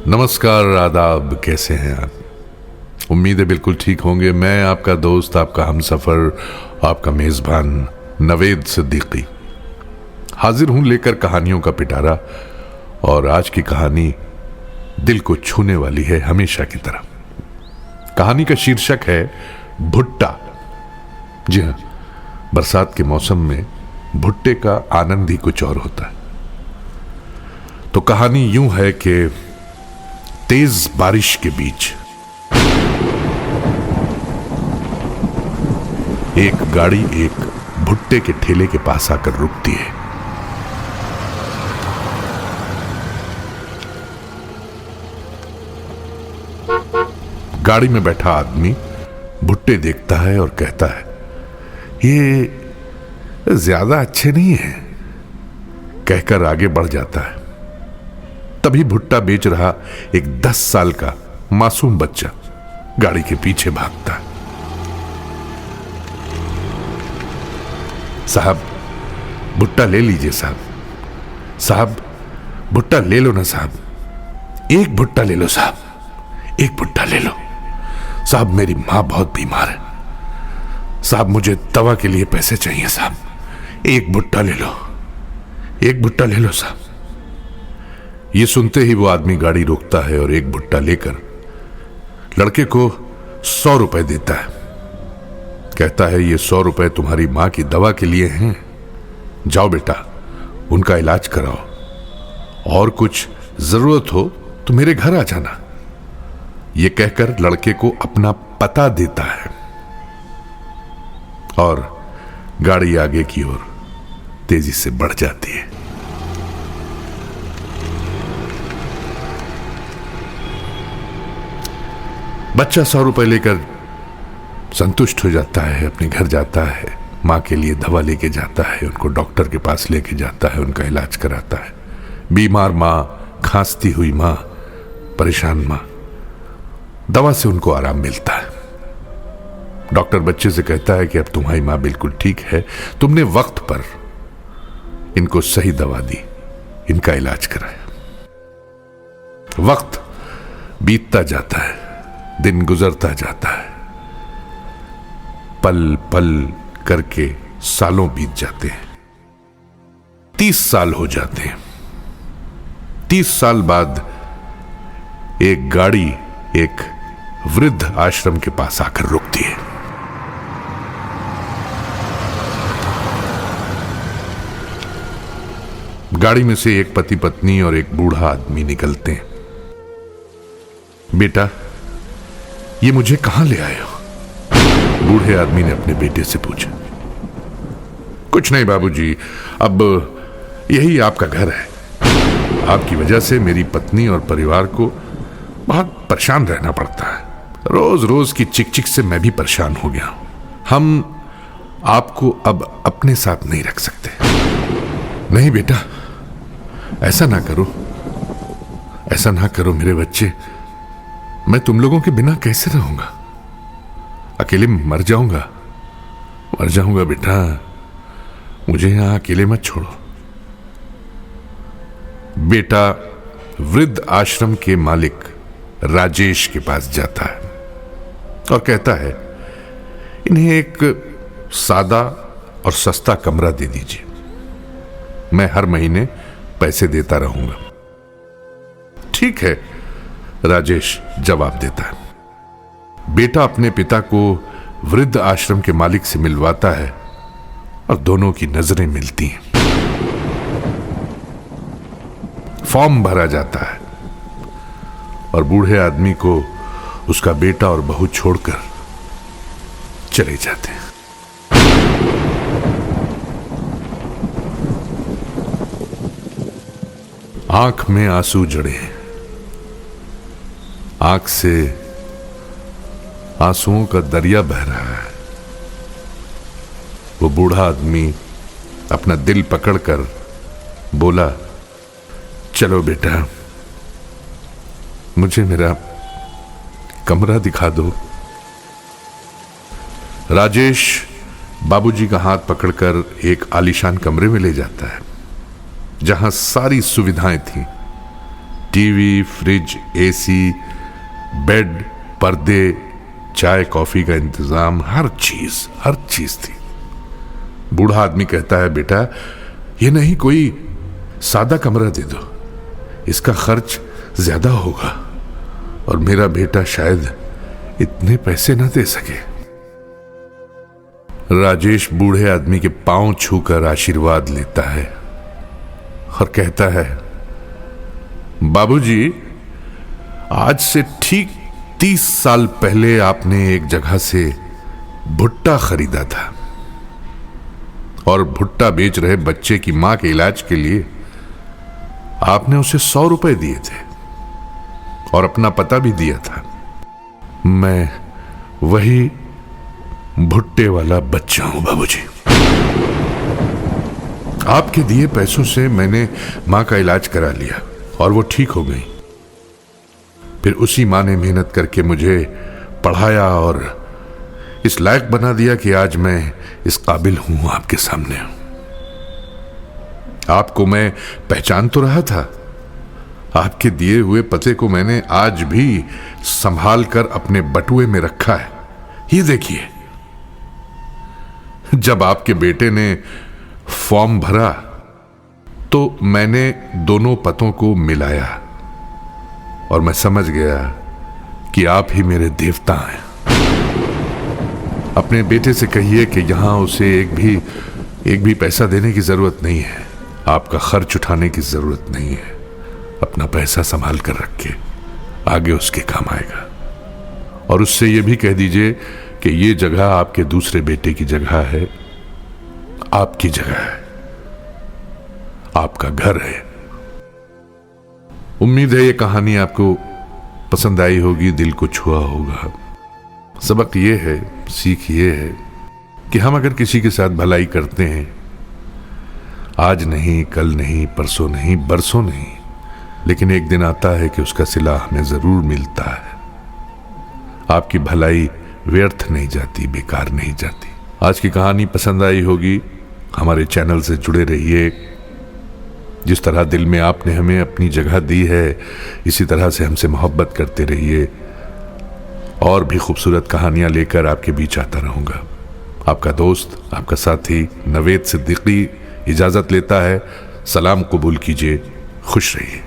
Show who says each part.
Speaker 1: नमस्कार, आदाब। कैसे हैं आप? उम्मीद है बिल्कुल ठीक होंगे। मैं आपका दोस्त, आपका हमसफर, आपका मेजबान नवेद सिद्दीकी हाजिर हूं लेकर कहानियों का पिटारा। और आज की कहानी दिल को छूने वाली है, हमेशा की तरह। कहानी का शीर्षक है भुट्टा। जी हां, बरसात के मौसम में भुट्टे का आनंद ही कुछ और होता है। तो कहानी यूं है कि तेज बारिश के बीच एक गाड़ी एक भुट्टे के ठेले के पास आकर रुकती है। गाड़ी में बैठा आदमी भुट्टे देखता है और कहता है, ये ज्यादा अच्छे नहीं है, कहकर आगे बढ़ जाता है। तभी भुट्टा बेच रहा एक 10 साल का मासूम बच्चा गाड़ी के पीछे भागता है। साहब, भुट्टा ले लीजिए साहब। साहब, भुट्टा ले लो ना साहब। एक भुट्टा ले लो साहब, एक भुट्टा ले लो साहब। मेरी मां बहुत बीमार है साहब, मुझे दवा के लिए पैसे चाहिए साहब। एक भुट्टा ले लो, एक भुट्टा ले लो साहब। ये सुनते ही वो आदमी गाड़ी रोकता है और एक भुट्टा लेकर लड़के को 100 रुपए देता है। कहता है, ये 100 रुपए तुम्हारी मां की दवा के लिए हैं, जाओ बेटा उनका इलाज कराओ, और कुछ जरूरत हो तो मेरे घर आ जाना। ये कहकर लड़के को अपना पता देता है और गाड़ी आगे की ओर तेजी से बढ़ जाती है। बच्चा 100 रुपए लेकर संतुष्ट हो जाता है, अपने घर जाता है, मां के लिए दवा लेके जाता है, उनको डॉक्टर के पास लेके जाता है, उनका इलाज कराता है। बीमार मां, खांसती हुई मां, परेशान मां, दवा से उनको आराम मिलता है। डॉक्टर बच्चे से कहता है कि अब तुम्हारी मां बिल्कुल ठीक है, तुमने वक्त पर इनको सही दवा दी, इनका इलाज कराया। वक्त बीतता जाता है, दिन गुजरता जाता है, पल पल करके सालों बीत जाते हैं। 30 साल हो जाते हैं। 30 साल बाद एक गाड़ी एक वृद्ध आश्रम के पास आकर रुकती है। गाड़ी में से एक पति पत्नी और एक बूढ़ा आदमी निकलते हैं। बेटा, ये मुझे कहां ले आए हो? बूढ़े आदमी ने अपने बेटे से पूछा। कुछ नहीं बाबूजी, अब यही आपका घर है। आपकी वजह से मेरी पत्नी और परिवार को बहुत परेशान रहना पड़ता है। रोज रोज की चिक-चिक से मैं भी परेशान हो गया हूं। हम आपको अब अपने साथ नहीं रख सकते। नहीं बेटा, ऐसा ना करो, ऐसा ना करो मेरे बच्चे। मैं तुम लोगों के बिना कैसे रहूंगा? अकेले मर जाऊंगा, मर जाऊंगा बेटा। मुझे यहां अकेले मत छोड़ो। बेटा वृद्ध आश्रम के मालिक राजेश के पास जाता है और कहता है, इन्हें एक सादा और सस्ता कमरा दे दीजिए, मैं हर महीने पैसे देता रहूंगा। ठीक है, राजेश जवाब देता है। बेटा अपने पिता को वृद्ध आश्रम के मालिक से मिलवाता है और दोनों की नजरें मिलती हैं। फॉर्म भरा जाता है और बूढ़े आदमी को उसका बेटा और बहू छोड़कर चले जाते हैं। आंख में आंसू जड़े हैं, आंख से आंसुओं का दरिया बह रहा है। वो बूढ़ा आदमी अपना दिल पकड़कर बोला, चलो बेटा, मुझे मेरा कमरा दिखा दो। राजेश बाबूजी का हाथ पकड़कर एक आलीशान कमरे में ले जाता है, जहां सारी सुविधाएं थीं। टीवी, फ्रिज, एसी, बेड, पर्दे, चाय कॉफी का इंतजाम, हर चीज थी। बूढ़ा आदमी कहता है, बेटा ये नहीं कोई सादा कमरा दे दो, इसका खर्च ज्यादा होगा और मेरा बेटा शायद इतने पैसे ना दे सके। राजेश बूढ़े आदमी के पांव छूकर आशीर्वाद लेता है और कहता है, बाबूजी, आज से ठीक 30 साल पहले आपने एक जगह से भुट्टा खरीदा था और भुट्टा बेच रहे बच्चे की मां के इलाज के लिए आपने उसे 100 रुपए दिए थे और अपना पता भी दिया था। मैं वही भुट्टे वाला बच्चा हूं बाबूजी। आपके दिए पैसों से मैंने मां का इलाज करा लिया और वो ठीक हो गई। फिर उसी मां ने मेहनत करके मुझे पढ़ाया और इस लायक बना दिया कि आज मैं इस काबिल हूं आपके सामने। आपको मैं पहचान तो रहा था, आपके दिए हुए पते को मैंने आज भी संभाल कर अपने बटुए में रखा है। ये देखिए, जब आपके बेटे ने फॉर्म भरा तो मैंने दोनों पतों को मिलाया और मैं समझ गया कि आप ही मेरे देवता हैं। अपने बेटे से कहिए कि यहां उसे एक भी पैसा देने की जरूरत नहीं है, आपका खर्च उठाने की जरूरत नहीं है। अपना पैसा संभाल कर रखे, आगे उसके काम आएगा। और उससे यह भी कह दीजिए कि यह जगह आपके दूसरे बेटे की जगह है, आपकी जगह है, आपका घर है। उम्मीद है यह कहानी आपको पसंद आई होगी, दिल को छुआ होगा। सबक यह है, सीख यह है कि हम अगर किसी के साथ भलाई करते हैं, आज नहीं, कल नहीं, परसों नहीं, बरसों नहीं, लेकिन एक दिन आता है कि उसका सिला हमें जरूर मिलता है। आपकी भलाई व्यर्थ नहीं जाती, बेकार नहीं जाती। आज की कहानी पसंद आई होगी, हमारे चैनल से जुड़े रहिए। जिस तरह दिल में आपने हमें अपनी जगह दी है, इसी तरह से हमसे मोहब्बत करते रहिए। और भी खूबसूरत कहानियां लेकर आपके बीच आता रहूंगा। आपका दोस्त, आपका साथी नवेद सिद्दीकी इजाजत लेता है। सलाम कबूल कीजिए, खुश रहिए।